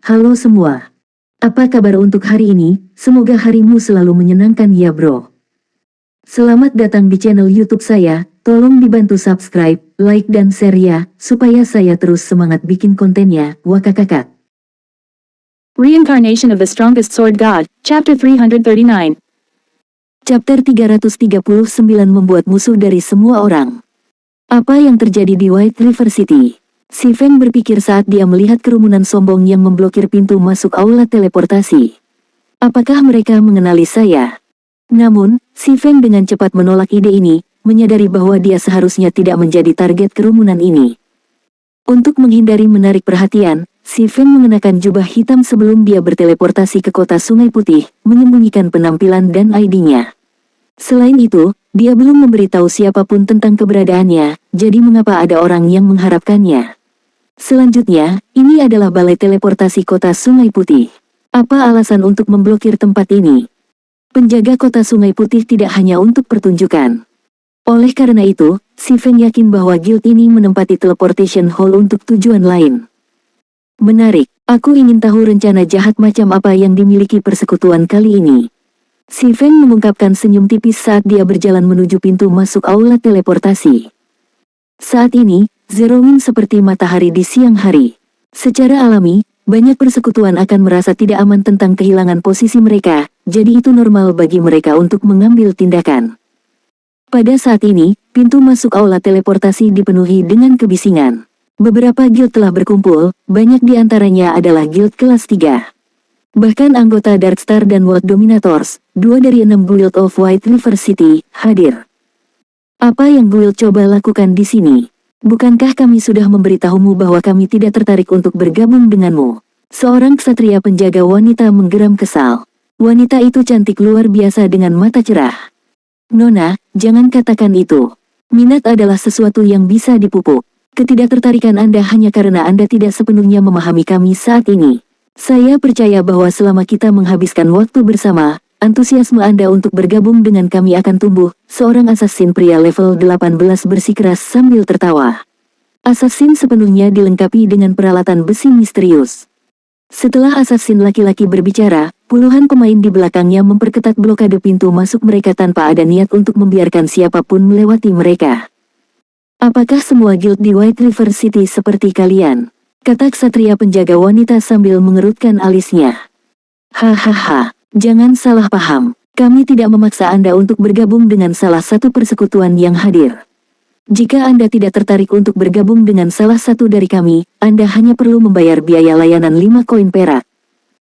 Halo semua. Apa kabar untuk hari ini? Semoga harimu selalu menyenangkan ya bro. Selamat datang di channel YouTube saya. Tolong dibantu subscribe, like dan share ya, supaya saya terus semangat bikin kontennya. Wakakakak. Reincarnation of the Strongest Sword God, Chapter 339. Chapter 339 membuat musuh dari semua orang. Apa yang terjadi di White River City? Si Feng berpikir saat dia melihat kerumunan sombong yang memblokir pintu masuk aula teleportasi. Apakah mereka mengenali saya? Namun, si Feng dengan cepat menolak ide ini, menyadari bahwa dia seharusnya tidak menjadi target kerumunan ini. Untuk menghindari menarik perhatian, si Feng mengenakan jubah hitam sebelum dia berteleportasi ke kota Sungai Putih, menyembunyikan penampilan dan ID-nya. Selain itu, dia belum memberitahu siapapun tentang keberadaannya, jadi mengapa ada orang yang mengharapkannya? Selanjutnya, ini adalah balai teleportasi kota Sungai Putih. Apa alasan untuk memblokir tempat ini? Penjaga kota Sungai Putih tidak hanya untuk pertunjukan. Oleh karena itu, si Feng yakin bahwa guild ini menempati teleportation hall untuk tujuan lain. Menarik, aku ingin tahu rencana jahat macam apa yang dimiliki persekutuan kali ini. Si Feng mengungkapkan senyum tipis saat dia berjalan menuju pintu masuk aula teleportasi. Saat ini, Zero Wing seperti matahari di siang hari. Secara alami, banyak persekutuan akan merasa tidak aman tentang kehilangan posisi mereka, jadi itu normal bagi mereka untuk mengambil tindakan. Pada saat ini, pintu masuk aula teleportasi dipenuhi dengan kebisingan. Beberapa guild telah berkumpul, banyak di antaranya adalah guild kelas 3. Bahkan anggota Darkstar dan World Dominators, 2 dari 6 guild of White River City, hadir. Apa yang guild coba lakukan di sini? Bukankah kami sudah memberitahumu bahwa kami tidak tertarik untuk bergabung denganmu? Seorang ksatria penjaga wanita menggeram kesal. Wanita itu cantik luar biasa dengan mata cerah. Nona, jangan katakan itu. Minat adalah sesuatu yang bisa dipupuk. Ketidaktertarikan Anda hanya karena Anda tidak sepenuhnya memahami kami saat ini. Saya percaya bahwa selama kita menghabiskan waktu bersama, antusiasme Anda untuk bergabung dengan kami akan tumbuh. Seorang assassin pria level 18 bersikeras sambil tertawa. Assassin sepenuhnya dilengkapi dengan peralatan besi misterius. Setelah assassin laki-laki berbicara, puluhan pemain di belakangnya memperketat blokade pintu masuk mereka tanpa ada niat untuk membiarkan siapapun melewati mereka. Apakah semua guild di White River City seperti kalian? Kata ksatria penjaga wanita sambil mengerutkan alisnya. Hahaha, jangan salah paham. Kami tidak memaksa Anda untuk bergabung dengan salah satu persekutuan yang hadir. Jika Anda tidak tertarik untuk bergabung dengan salah satu dari kami, Anda hanya perlu membayar biaya layanan 5 koin perak.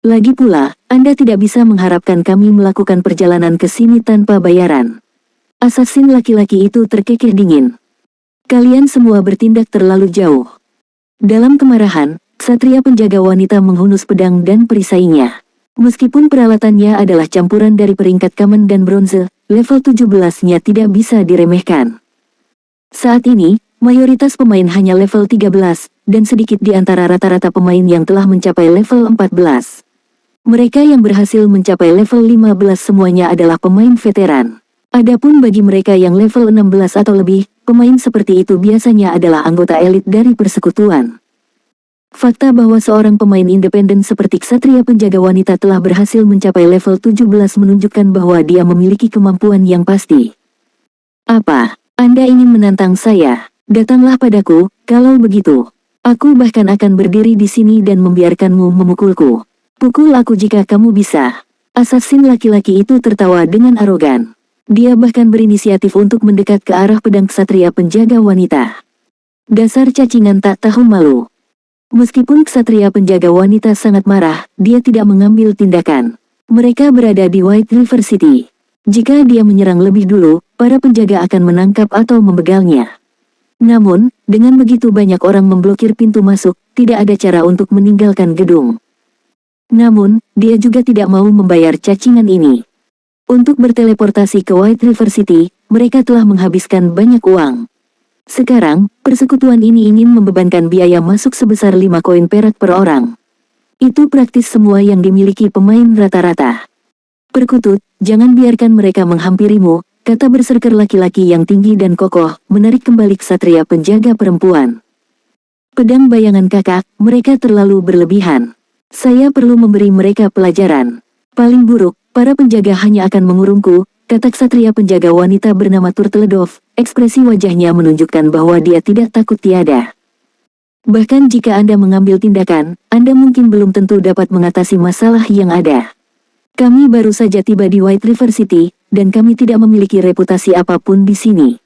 Lagi pula, Anda tidak bisa mengharapkan kami melakukan perjalanan ke sini tanpa bayaran. Assassin laki-laki itu terkekeh dingin. Kalian semua bertindak terlalu jauh. Dalam kemarahan, ksatria penjaga wanita menghunus pedang dan perisainya. Meskipun peralatannya adalah campuran dari peringkat common dan bronze, level 17-nya tidak bisa diremehkan. Saat ini, mayoritas pemain hanya level 13, dan sedikit di antara rata-rata pemain yang telah mencapai level 14. Mereka yang berhasil mencapai level 15 semuanya adalah pemain veteran. Adapun bagi mereka yang level 16 atau lebih, pemain seperti itu biasanya adalah anggota elit dari persekutuan. Fakta bahwa seorang pemain independen seperti ksatria penjaga wanita telah berhasil mencapai level 17 menunjukkan bahwa dia memiliki kemampuan yang pasti. Apa? Anda ingin menantang saya? Datanglah padaku, kalau begitu. Aku bahkan akan berdiri di sini dan membiarkanmu memukulku. Pukul aku jika kamu bisa. Assassin laki-laki itu tertawa dengan arogan. Dia bahkan berinisiatif untuk mendekat ke arah pedang ksatria penjaga wanita. Dasar cacingan tak tahu malu. Meskipun ksatria penjaga wanita sangat marah, dia tidak mengambil tindakan. Mereka berada di White River City. Jika dia menyerang lebih dulu, para penjaga akan menangkap atau membegalnya. Namun, dengan begitu banyak orang memblokir pintu masuk, tidak ada cara untuk meninggalkan gedung. Namun, dia juga tidak mau membayar cacingan ini. Untuk berteleportasi ke White River City, mereka telah menghabiskan banyak uang. Sekarang, persekutuan ini ingin membebankan biaya masuk sebesar 5 koin perak per orang. Itu praktis semua yang dimiliki pemain rata-rata. Perkutut, jangan biarkan mereka menghampirimu, kata berserker laki-laki yang tinggi dan kokoh, menarik kembali ksatria penjaga perempuan. Pedang bayangan kakak, mereka terlalu berlebihan. Saya perlu memberi mereka pelajaran. Paling buruk, para penjaga hanya akan mengurungku, kata ksatria penjaga wanita bernama Turtledov. Ekspresi wajahnya menunjukkan bahwa dia tidak takut tiada. Bahkan jika Anda mengambil tindakan, Anda mungkin belum tentu dapat mengatasi masalah yang ada. Kami baru saja tiba di White River City, dan kami tidak memiliki reputasi apapun di sini.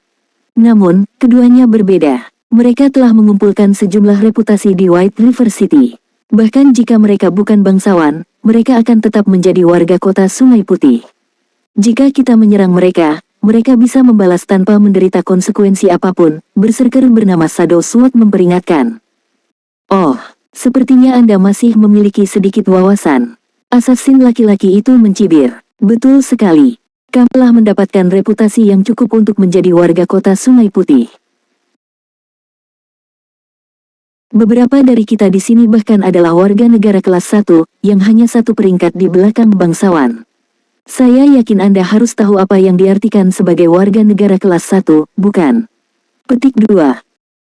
Namun, keduanya berbeda. Mereka telah mengumpulkan sejumlah reputasi di White River City. Bahkan jika mereka bukan bangsawan, mereka akan tetap menjadi warga kota Sungai Putih. Jika kita menyerang mereka, mereka bisa membalas tanpa menderita konsekuensi apapun, berserker bernama Shadow Sword memperingatkan. Oh, sepertinya Anda masih memiliki sedikit wawasan. Assassin laki-laki itu mencibir. Betul sekali. Kamu telah mendapatkan reputasi yang cukup untuk menjadi warga kota Sungai Putih. Beberapa dari kita di sini bahkan adalah warga negara kelas 1, yang hanya satu peringkat di belakang bangsawan. Saya yakin Anda harus tahu apa yang diartikan sebagai warga negara kelas 1, bukan? Petik 2.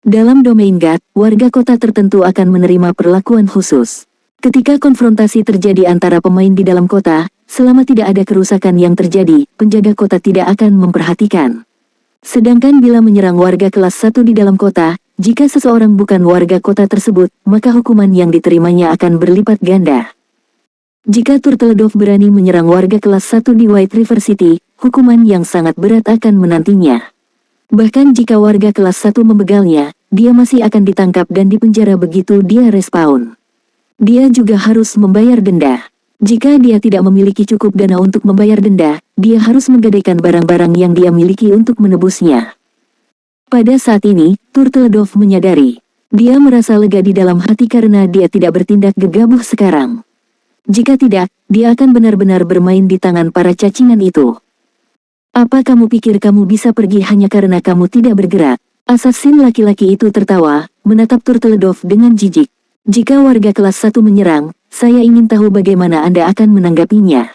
Dalam domain GAT, warga kota tertentu akan menerima perlakuan khusus. Ketika konfrontasi terjadi antara pemain di dalam kota, selama tidak ada kerusakan yang terjadi, penjaga kota tidak akan memperhatikan. Sedangkan bila menyerang warga kelas 1 di dalam kota, jika seseorang bukan warga kota tersebut, maka hukuman yang diterimanya akan berlipat ganda. Jika Turtledov berani menyerang warga kelas 1 di White River City, hukuman yang sangat berat akan menantinya. Bahkan jika warga kelas 1 membegalnya, dia masih akan ditangkap dan dipenjara begitu dia respawn. Dia juga harus membayar denda. Jika dia tidak memiliki cukup dana untuk membayar denda, dia harus menggadaikan barang-barang yang dia miliki untuk menebusnya. Pada saat ini, Turtledov menyadari. Dia merasa lega di dalam hati karena dia tidak bertindak gegabah sekarang. Jika tidak, dia akan benar-benar bermain di tangan para cacingan itu. Apa kamu pikir kamu bisa pergi hanya karena kamu tidak bergerak? Assassin laki-laki itu tertawa, menatap Turtledov dengan jijik. Jika warga kelas 1 menyerang, saya ingin tahu bagaimana Anda akan menanggapinya.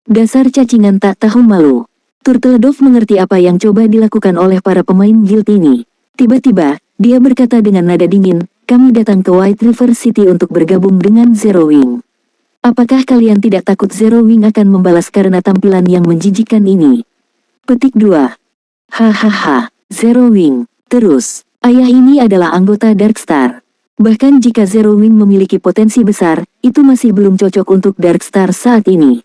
Dasar cacingan tak tahu malu. Turtledov mengerti apa yang coba dilakukan oleh para pemain guild ini. Tiba-tiba, dia berkata dengan nada dingin, kami datang ke White River City untuk bergabung dengan Zero Wing. Apakah kalian tidak takut Zero Wing akan membalas karena tampilan yang menjijikkan ini? Petik 2. Hahaha, Zero Wing. Terus, ayah ini adalah anggota Darkstar. Bahkan jika Zero Wing memiliki potensi besar, itu masih belum cocok untuk Darkstar saat ini.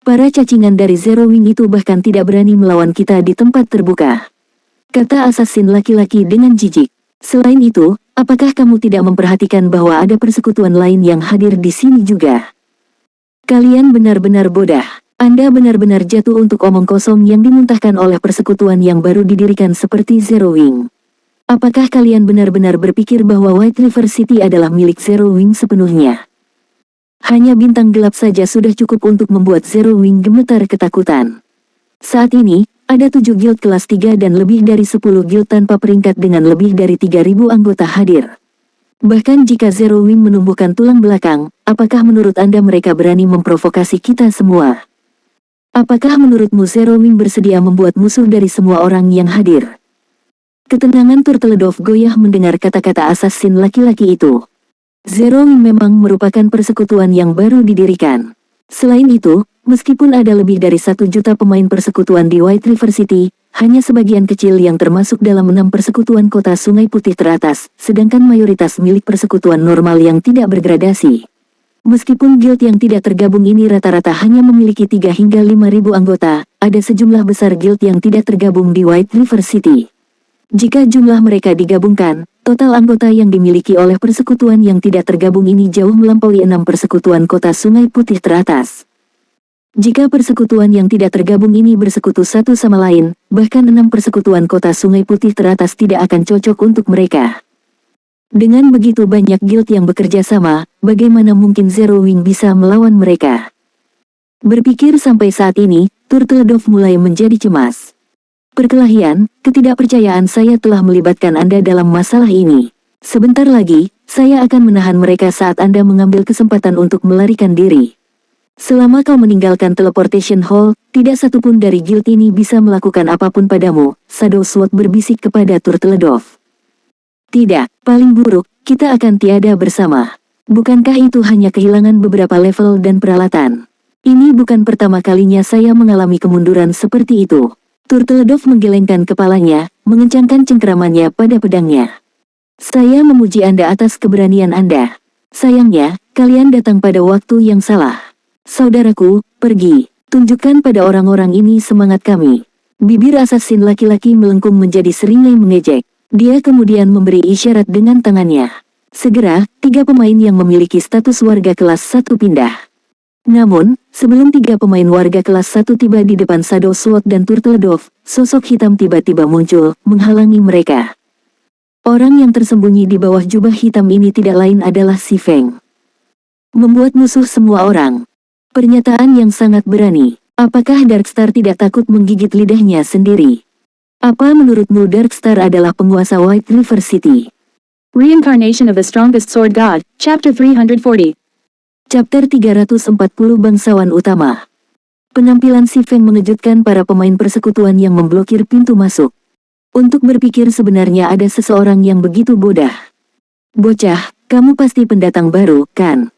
Para cacingan dari Zero Wing itu bahkan tidak berani melawan kita di tempat terbuka. Kata assassin laki-laki dengan jijik. Selain itu, apakah kamu tidak memperhatikan bahwa ada persekutuan lain yang hadir di sini juga? Kalian benar-benar bodoh. Anda benar-benar jatuh untuk omong kosong yang dimuntahkan oleh persekutuan yang baru didirikan seperti Zero Wing. Apakah kalian benar-benar berpikir bahwa White River City adalah milik Zero Wing sepenuhnya? Hanya bintang gelap saja sudah cukup untuk membuat Zero Wing gemetar ketakutan. Saat ini, ada 7 guild kelas 3 dan lebih dari 10 guild tanpa peringkat dengan lebih dari 3.000 anggota hadir. Bahkan jika Zero Wing menumbuhkan tulang belakang, apakah menurut Anda mereka berani memprovokasi kita semua? Apakah menurutmu Zero Wing bersedia membuat musuh dari semua orang yang hadir? Ketenangan Turtledov goyah mendengar kata-kata assassin laki-laki itu. Zero Wing memang merupakan persekutuan yang baru didirikan. Selain itu, meskipun ada lebih dari 1 juta pemain persekutuan di White River City, hanya sebagian kecil yang termasuk dalam 6 persekutuan kota Sungai Putih teratas, sedangkan mayoritas milik persekutuan normal yang tidak bergradasi. Meskipun guild yang tidak tergabung ini rata-rata hanya memiliki 3 hingga 5.000 anggota, ada sejumlah besar guild yang tidak tergabung di White River City. Jika jumlah mereka digabungkan, total anggota yang dimiliki oleh persekutuan yang tidak tergabung ini jauh melampaui 6 persekutuan kota Sungai Putih teratas. Jika persekutuan yang tidak tergabung ini bersekutu satu sama lain, bahkan 6 persekutuan kota Sungai Putih teratas tidak akan cocok untuk mereka. Dengan begitu banyak guild yang bekerja sama, bagaimana mungkin Zero Wing bisa melawan mereka? Berpikir sampai saat ini, Turtledov mulai menjadi cemas. Perkelahian, ketidakpercayaan saya telah melibatkan Anda dalam masalah ini. Sebentar lagi, saya akan menahan mereka saat Anda mengambil kesempatan untuk melarikan diri. Selama kau meninggalkan Teleportation Hall, tidak satupun dari guild ini bisa melakukan apapun padamu, Shadow Sword berbisik kepada Turtledov. Tidak, paling buruk, kita akan tiada bersama. Bukankah itu hanya kehilangan beberapa level dan peralatan? Ini bukan pertama kalinya saya mengalami kemunduran seperti itu. Turtledove menggelengkan kepalanya, mengencangkan cengkeramannya pada pedangnya. Saya memuji Anda atas keberanian Anda. Sayangnya, kalian datang pada waktu yang salah. Saudaraku, pergi. Tunjukkan pada orang-orang ini semangat kami. Bibir asasin laki-laki melengkung menjadi seringai mengejek. Dia kemudian memberi isyarat dengan tangannya. Segera, 3 pemain yang memiliki status warga kelas 1 pindah. Namun, sebelum 3 pemain warga kelas 1 tiba di depan Shadow Sword dan Turtledove, sosok hitam tiba-tiba muncul, menghalangi mereka. Orang yang tersembunyi di bawah jubah hitam ini tidak lain adalah Si Feng. Membuat musuh semua orang. Pernyataan yang sangat berani. Apakah Darkstar tidak takut menggigit lidahnya sendiri? Apa menurutmu Darkstar adalah penguasa White River City? Reincarnation of the Strongest Sword God, Chapter 340. Chapter 340 Bangsawan Utama. Penampilan Si Feng mengejutkan para pemain persekutuan yang memblokir pintu masuk. Untuk berpikir sebenarnya ada seseorang yang begitu bodoh. Bocah, kamu pasti pendatang baru, kan?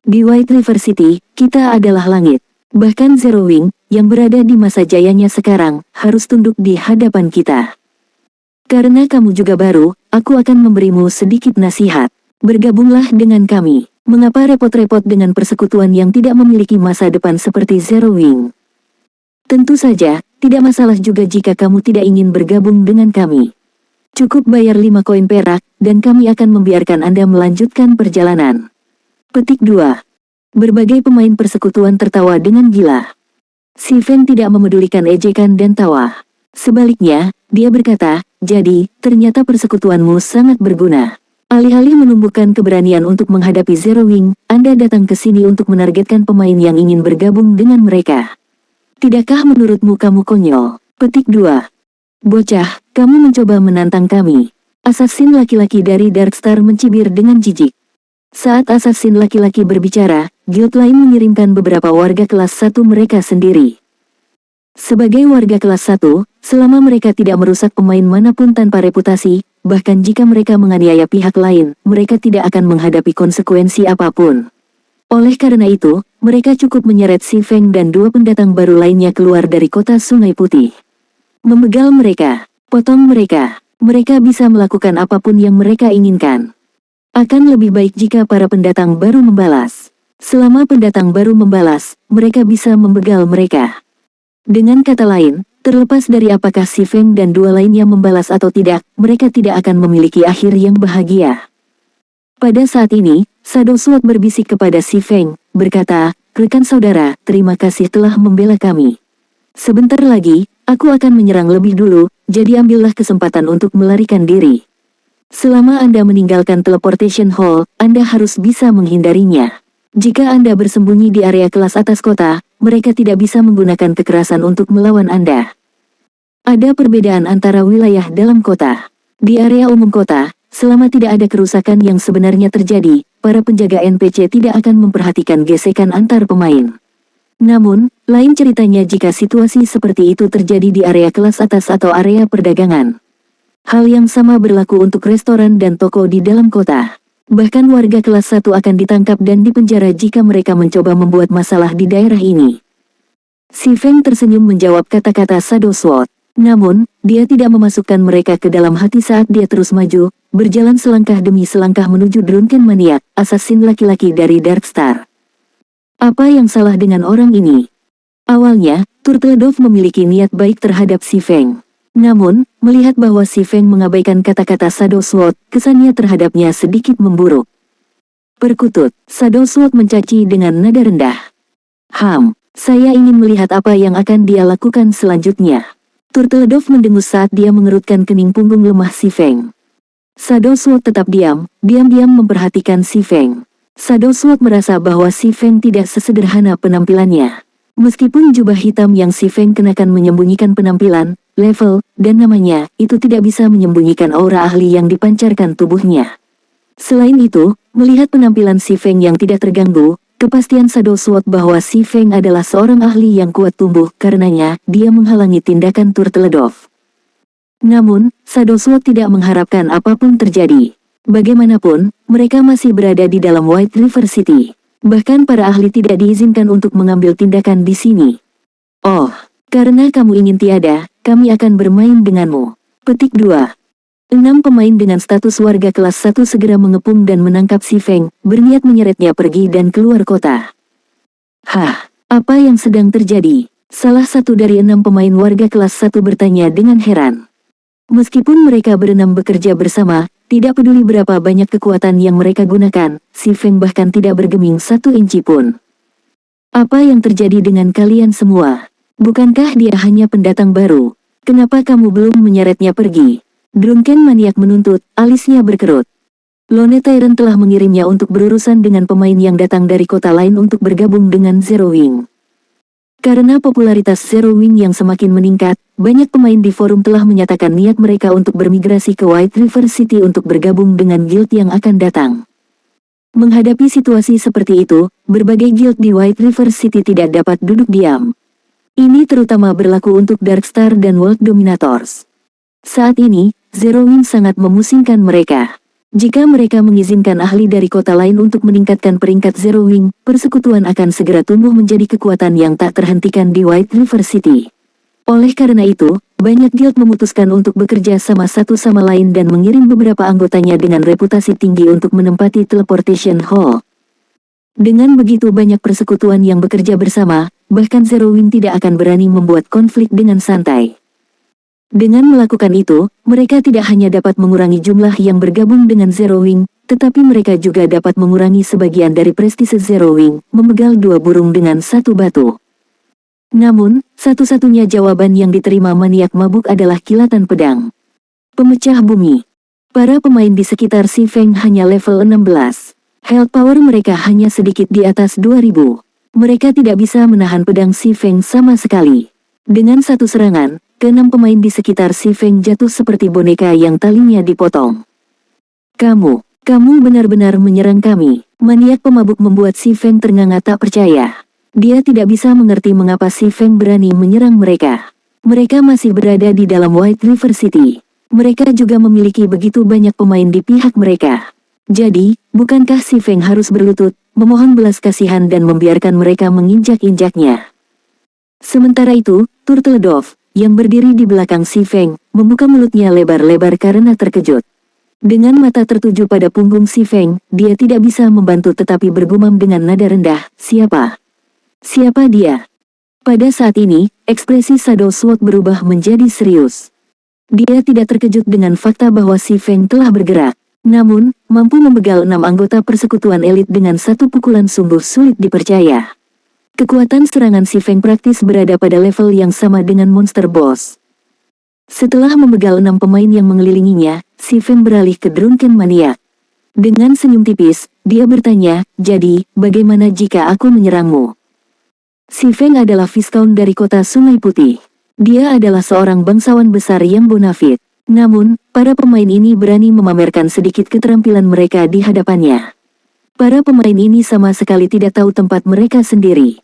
Di White River City, kita adalah langit. Bahkan Zero Wing, yang berada di masa jayanya sekarang, harus tunduk di hadapan kita. Karena kamu juga baru, aku akan memberimu sedikit nasihat. Bergabunglah dengan kami. Mengapa repot-repot dengan persekutuan yang tidak memiliki masa depan seperti Zero Wing? Tentu saja, tidak masalah juga jika kamu tidak ingin bergabung dengan kami. Cukup bayar 5 koin perak, dan kami akan membiarkan Anda melanjutkan perjalanan. Petik 2. Berbagai pemain persekutuan tertawa dengan gila. Si Feng tidak memedulikan ejekan dan tawa. Sebaliknya, dia berkata, jadi, ternyata persekutuanmu sangat berguna. Alih-alih menumbuhkan keberanian untuk menghadapi Zero Wing, Anda datang ke sini untuk menargetkan pemain yang ingin bergabung dengan mereka. Tidakkah menurutmu kamu konyol? Petik 2. Bocah, kamu mencoba menantang kami. Asasin laki-laki dari Darkstar mencibir dengan jijik. Saat asasin laki-laki berbicara, guild lain mengirimkan beberapa warga kelas 1 mereka sendiri. Sebagai warga kelas 1, selama mereka tidak merusak pemain manapun tanpa reputasi, bahkan jika mereka menganiaya pihak lain, mereka tidak akan menghadapi konsekuensi apapun. Oleh karena itu, mereka cukup menyeret Si Feng dan 2 pendatang baru lainnya keluar dari kota Sungai Putih. Membegal mereka, potong mereka, mereka bisa melakukan apapun yang mereka inginkan. Akan lebih baik jika para pendatang baru membalas. Selama pendatang baru membalas, mereka bisa membegal mereka. Dengan kata lain, terlepas dari apakah Si Feng dan 2 lainnya membalas atau tidak, mereka tidak akan memiliki akhir yang bahagia. Pada saat ini, Shadow Sword berbisik kepada Si Feng, berkata, rekan saudara, terima kasih telah membela kami. Sebentar lagi, aku akan menyerang lebih dulu, jadi ambillah kesempatan untuk melarikan diri. Selama Anda meninggalkan teleportation hall, Anda harus bisa menghindarinya. Jika Anda bersembunyi di area kelas atas kota, mereka tidak bisa menggunakan kekerasan untuk melawan Anda. Ada perbedaan antara wilayah dalam kota. Di area umum kota, selama tidak ada kerusakan yang sebenarnya terjadi, para penjaga NPC tidak akan memperhatikan gesekan antar pemain. Namun, lain ceritanya jika situasi seperti itu terjadi di area kelas atas atau area perdagangan. Hal yang sama berlaku untuk restoran dan toko di dalam kota. Bahkan warga kelas 1 akan ditangkap dan dipenjara jika mereka mencoba membuat masalah di daerah ini. Si Feng tersenyum menjawab kata-kata Shadow Sword. Namun, dia tidak memasukkan mereka ke dalam hati saat dia terus maju, berjalan selangkah demi selangkah menuju Drunken Maniac, asasin laki-laki dari Darkstar. Apa yang salah dengan orang ini? Awalnya, Turtledove memiliki niat baik terhadap Si Feng. Namun, melihat bahwa Si Feng mengabaikan kata-kata Shadow Sword, kesannya terhadapnya sedikit memburuk. Perkutut, Shadow Sword mencaci dengan nada rendah. Saya ingin melihat apa yang akan dia lakukan selanjutnya. Turtledove mendengus saat dia mengerutkan kening punggung lemah Si Feng. Shadow Sword tetap diam-diam memperhatikan Si Feng. Shadow Sword merasa bahwa Si Feng tidak sesederhana penampilannya. Meskipun jubah hitam yang Si Feng kenakan menyembunyikan penampilan, level, dan namanya, itu tidak bisa menyembunyikan aura ahli yang dipancarkan tubuhnya. Selain itu, melihat penampilan Si Feng yang tidak terganggu, kepastian Shadow Sword bahwa Si Feng adalah seorang ahli yang kuat tumbuh, karenanya, dia menghalangi tindakan Turtledove. Namun, Shadow Sword tidak mengharapkan apapun terjadi. Bagaimanapun, mereka masih berada di dalam White River City. Bahkan para ahli tidak diizinkan untuk mengambil tindakan di sini. Oh, karena kamu ingin tiada, kami akan bermain denganmu. Petik 2. 6 pemain dengan status warga kelas 1 segera mengepung dan menangkap si Feng, berniat menyeretnya pergi dan keluar kota. Hah, apa yang sedang terjadi? Salah satu dari 6 pemain warga kelas 1 bertanya dengan heran. Meskipun mereka berenam bekerja bersama, tidak peduli berapa banyak kekuatan yang mereka gunakan, si Feng bahkan tidak bergeming 1 inci pun. Apa yang terjadi dengan kalian semua? Bukankah dia hanya pendatang baru? Kenapa kamu belum menyeretnya pergi? Drunken maniak menuntut, alisnya berkerut. Lone Tyrant telah mengirimnya untuk berurusan dengan pemain yang datang dari kota lain untuk bergabung dengan Zero Wing. Karena popularitas Zero Wing yang semakin meningkat, banyak pemain di forum telah menyatakan niat mereka untuk bermigrasi ke White River City untuk bergabung dengan guild yang akan datang. Menghadapi situasi seperti itu, berbagai guild di White River City tidak dapat duduk diam. Ini terutama berlaku untuk Darkstar dan World Dominators. Saat ini, Zero Wing sangat memusingkan mereka. Jika mereka mengizinkan ahli dari kota lain untuk meningkatkan peringkat Zero Wing, persekutuan akan segera tumbuh menjadi kekuatan yang tak terhentikan di White River City. Oleh karena itu, banyak guild memutuskan untuk bekerja sama satu sama lain dan mengirim beberapa anggotanya dengan reputasi tinggi untuk menempati Teleportation Hall. Dengan begitu banyak persekutuan yang bekerja bersama, bahkan Zero Wing tidak akan berani membuat konflik dengan santai. Dengan melakukan itu, mereka tidak hanya dapat mengurangi jumlah yang bergabung dengan Zero Wing, tetapi mereka juga dapat mengurangi sebagian dari prestise Zero Wing, memegal 2 burung dengan 1 batu. Namun, satu-satunya jawaban yang diterima maniak mabuk adalah kilatan pedang. Pemecah bumi. Para pemain di sekitar si Feng hanya level 16. Health power mereka hanya sedikit di atas 2000. Mereka tidak bisa menahan pedang si Feng sama sekali. Dengan satu serangan, ke-6 pemain di sekitar si Feng jatuh seperti boneka yang talinya dipotong. Kamu benar-benar menyerang kami. Maniak pemabuk membuat si Feng ternganga tak percaya. Dia tidak bisa mengerti mengapa si Feng berani menyerang mereka. Mereka masih berada di dalam White River City. Mereka juga memiliki begitu banyak pemain di pihak mereka. Jadi, bukankah si Feng harus berlutut, memohon belas kasihan dan membiarkan mereka menginjak-injaknya? Sementara itu, Turtle Dove, yang berdiri di belakang si Feng, membuka mulutnya lebar-lebar karena terkejut. Dengan mata tertuju pada punggung si Feng, dia tidak bisa membantu tetapi bergumam dengan nada rendah, "Siapa? Siapa dia?" Pada saat ini, ekspresi Shadow Sword berubah menjadi serius. Dia tidak terkejut dengan fakta bahwa si Feng telah bergerak. Namun, mampu membegal 6 anggota persekutuan elit dengan 1 pukulan sungguh sulit dipercaya. Kekuatan serangan si Feng praktis berada pada level yang sama dengan monster boss. Setelah membegal 6 pemain yang mengelilinginya, si Feng beralih ke Drunken maniak. Dengan senyum tipis, dia bertanya, "Jadi, bagaimana jika aku menyerangmu?" Si Feng adalah Viscount dari kota Sungai Putih. Dia adalah seorang bangsawan besar yang bonafit. Namun, para pemain ini berani memamerkan sedikit keterampilan mereka di hadapannya. Para pemain ini sama sekali tidak tahu tempat mereka sendiri.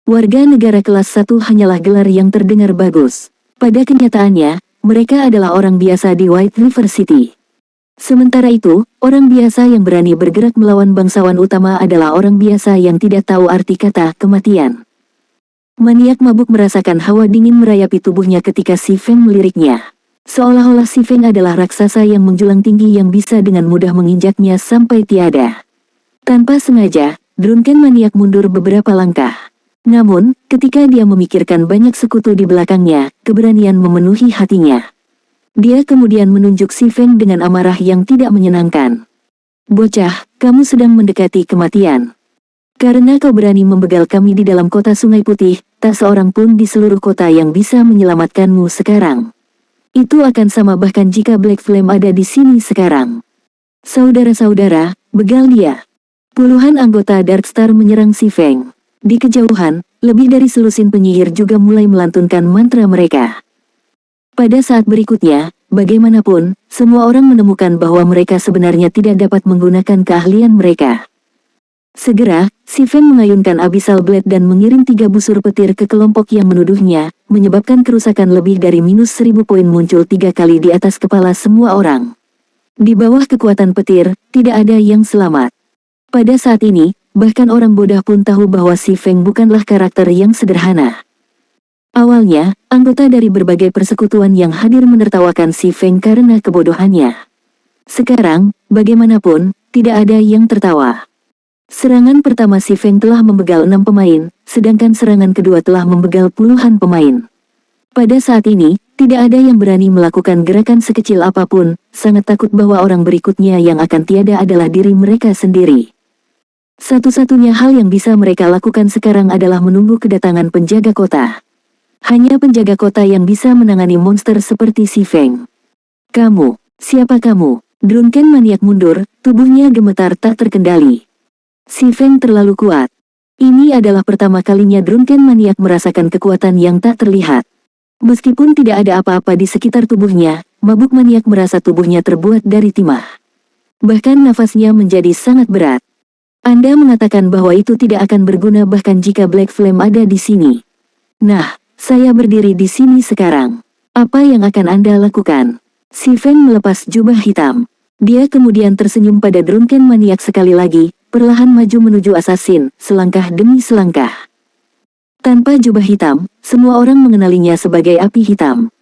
Warga negara kelas 1 hanyalah gelar yang terdengar bagus. Pada kenyataannya, mereka adalah orang biasa di White River City. Sementara itu, orang biasa yang berani bergerak melawan bangsawan utama adalah orang biasa yang tidak tahu arti kata kematian. Maniak mabuk merasakan hawa dingin merayapi tubuhnya ketika si Feng meliriknya. Seolah-olah si Feng adalah raksasa yang menjulang tinggi yang bisa dengan mudah menginjaknya sampai tiada. Tanpa sengaja, Drunken maniak mundur beberapa langkah. Namun, ketika dia memikirkan banyak sekutu di belakangnya, keberanian memenuhi hatinya. Dia kemudian menunjuk si Feng dengan amarah yang tidak menyenangkan. "Bocah, kamu sedang mendekati kematian. Karena kau berani membegal kami di dalam kota Sungai Putih, tak seorang pun di seluruh kota yang bisa menyelamatkanmu sekarang. Itu akan sama bahkan jika Black Flame ada di sini sekarang. Saudara-saudara, begal dia." Puluhan anggota Darkstar menyerang si Feng. Di kejauhan, lebih dari selusin penyihir juga mulai melantunkan mantra mereka. Pada saat berikutnya, bagaimanapun, semua orang menemukan bahwa mereka sebenarnya tidak dapat menggunakan keahlian mereka. Segera, si Feng mengayunkan Abyssal Blade dan mengirim 3 busur petir ke kelompok yang menuduhnya, menyebabkan kerusakan lebih dari -1000 poin muncul 3 kali di atas kepala semua orang. Di bawah kekuatan petir, tidak ada yang selamat. Pada saat ini, bahkan orang bodoh pun tahu bahwa Si Feng bukanlah karakter yang sederhana. Awalnya, anggota dari berbagai persekutuan yang hadir menertawakan Si Feng karena kebodohannya. Sekarang, bagaimanapun, tidak ada yang tertawa. Serangan pertama Si Feng telah membegal 6 pemain, sedangkan serangan kedua telah membegal puluhan pemain. Pada saat ini, tidak ada yang berani melakukan gerakan sekecil apapun, sangat takut bahwa orang berikutnya yang akan tiada adalah diri mereka sendiri. Satu-satunya hal yang bisa mereka lakukan sekarang adalah menunggu kedatangan penjaga kota. Hanya penjaga kota yang bisa menangani monster seperti Si Feng. Kamu, siapa kamu? Drunken maniak mundur, tubuhnya gemetar tak terkendali. Si Feng terlalu kuat. Ini adalah pertama kalinya Drunken maniak merasakan kekuatan yang tak terlihat. Meskipun tidak ada apa-apa di sekitar tubuhnya, mabuk maniak merasa tubuhnya terbuat dari timah. Bahkan nafasnya menjadi sangat berat. Anda mengatakan bahwa itu tidak akan berguna bahkan jika Black Flame ada di sini. Nah, saya berdiri di sini sekarang. Apa yang akan Anda lakukan? Si Feng melepas jubah hitam. Dia kemudian tersenyum pada Drunken maniak sekali lagi, perlahan maju menuju assassin, selangkah demi selangkah. Tanpa jubah hitam, semua orang mengenalinya sebagai api hitam.